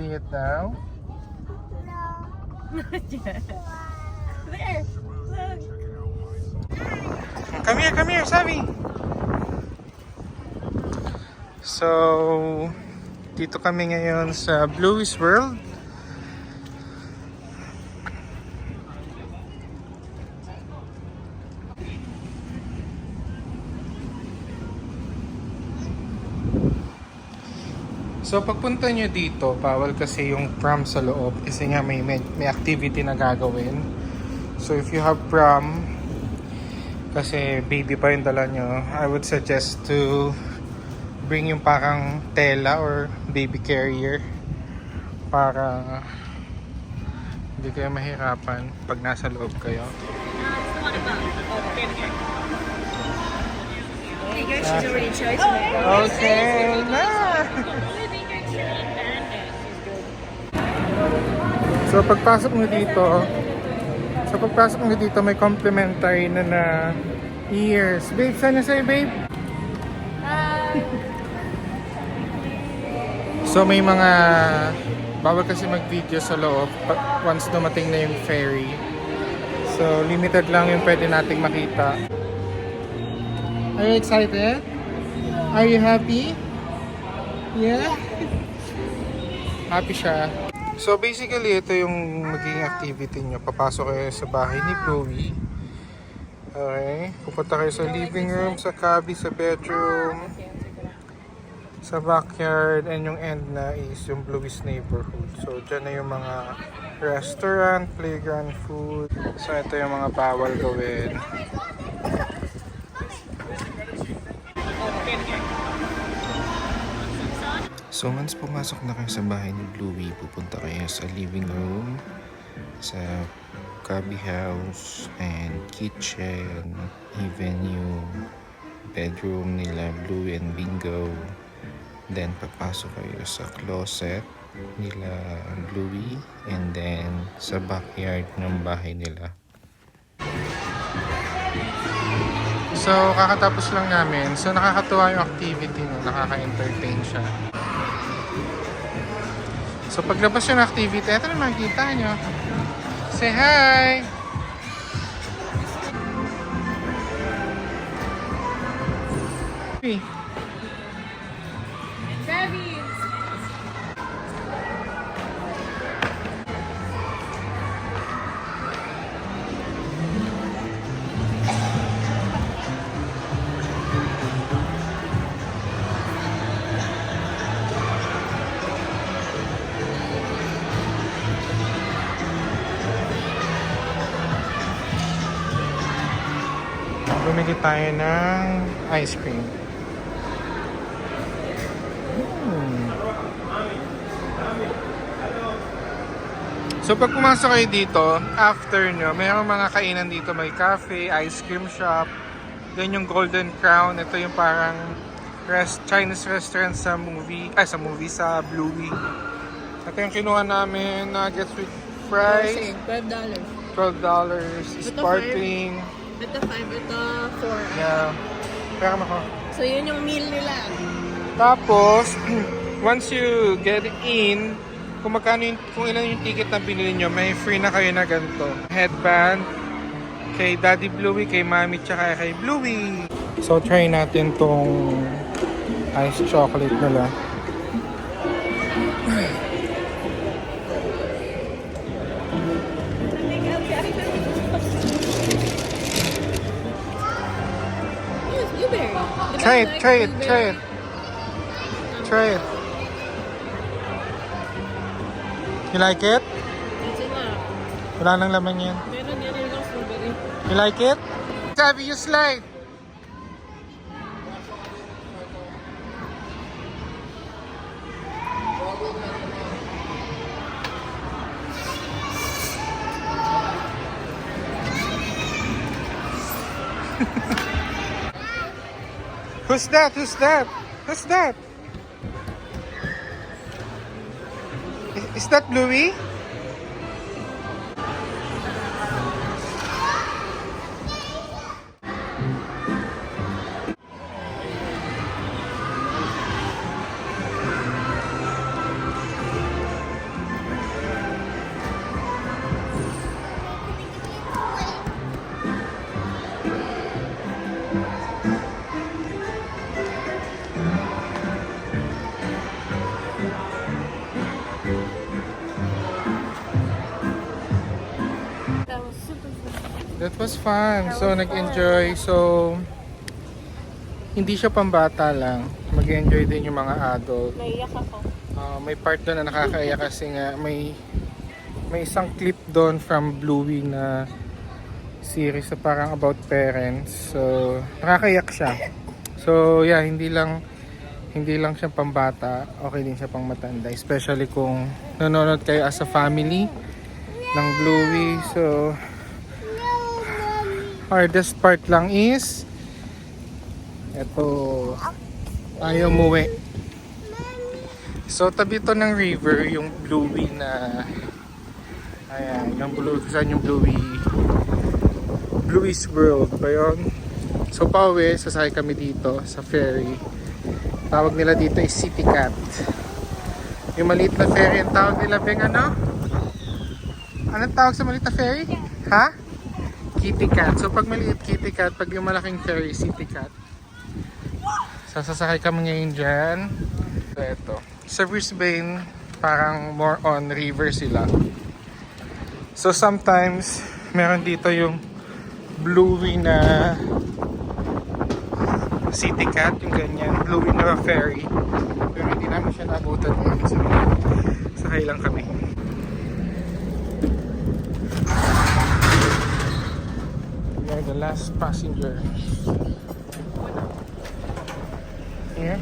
see it now? There. Look. Come here, Sabi! So, dito kami ngayon sa Bluey's World. So pagpunta nyo dito, bawal kasi yung pram sa loob kasi nga may activity na gagawin. So if you have pram, kasi baby pa yung dala nyo, I would suggest to bring yung parang tela or baby carrier para hindi kayo mahirapan pag nasa loob kayo. Hey guys, she's already tried to make Okay, na! So pagpasok mo dito, may complimentary na ears. Babe, sana sa'yo, babe? So may mga bawal kasi mag-video sa loob once dumating na yung ferry. So limited lang yung pwede nating makita. Are you excited? Are you happy? Yeah? Happy siya. So basically, ito yung magiging activity nyo. Papasok kayo sa bahay ni Bluey. Okay. Pupunta kayo sa living room, sa cubby, sa bedroom, sa backyard, and yung end na is yung Bluey's neighborhood. So dyan na yung mga restaurant, playground, food. So ito yung mga bawal gawin. So once pumasok na kayo sa bahay ni Bluey, pupunta kayo sa living room, sa cubby house, and kitchen, even yung bedroom nila Bluey and Bingo. Then papasok kayo sa closet nila Bluey, and then sa backyard ng bahay nila. So kakatapos lang namin. So nakakatuwa yung activity, no? Nakaka-entertain siya. So paglabas yung activity, ito na makikita nyo. Say hi! Hey. Bumili tayo ng ice cream. So pag pumasok kayo dito, after nyo, mayroong mga kainan dito. May cafe, ice cream shop. Then yung Golden Crown, ito yung parang Chinese restaurant sa sa Bluey. Ito yung kinuha namin, nuggets with fries. $12. $12. Sparkling. Ito 5, ito 4. Yeah. Pera mo ko. So yun yung meal nila. Tapos, once you get in, kung ilan yung ticket na binili nyo, may free na kayo na ganito. Headband, kay Daddy Bluey, kay Mami, tsaka kay Bluey. So, try natin tong ice chocolate nila. Try it. You like it? Wala nang laman yan. Meron yan yung strawberry. You like it? Sabi, you slide. Who's that? Is that Bluey? super fun. That was fun. So, nag-enjoy. So, hindi siya pambata lang. Mag-enjoy din yung mga adult. Naiyak ako. May part doon na nakakaiyak kasi nga may isang clip doon from Bluey na series na parang about parents. So, nakakaiyak siya. So, yeah, hindi lang siya pambata, okay din siya pang matanda. Especially kung nanonood kayo as a family ng Bluey. So, hardest part lang is eto, ayaw umuwi. So, tabi to ng river, yung Bluey na ayan, yung saan yung Bluey's World ba yun? So, pauwi, sasakay kami dito sa ferry. Tawag nila dito is City Cat. Yung maliit na ferry, ang tawag nila Beng ano? Anong tawag sa maliit na ferry? Ha? Kitty Cat. So pag maliit Kitty Cat, pag yung malaking ferry, City Cat. So sasakay kami ngayon dyan. So eto. Sa Brisbane, parang more on river sila. So sometimes, meron dito yung Bluey na City Cat, yung ganyan, Bluey na ferry. Pero hindi namin siya naabutan ngayon. So, sakay lang kami. We are the last passenger. Here.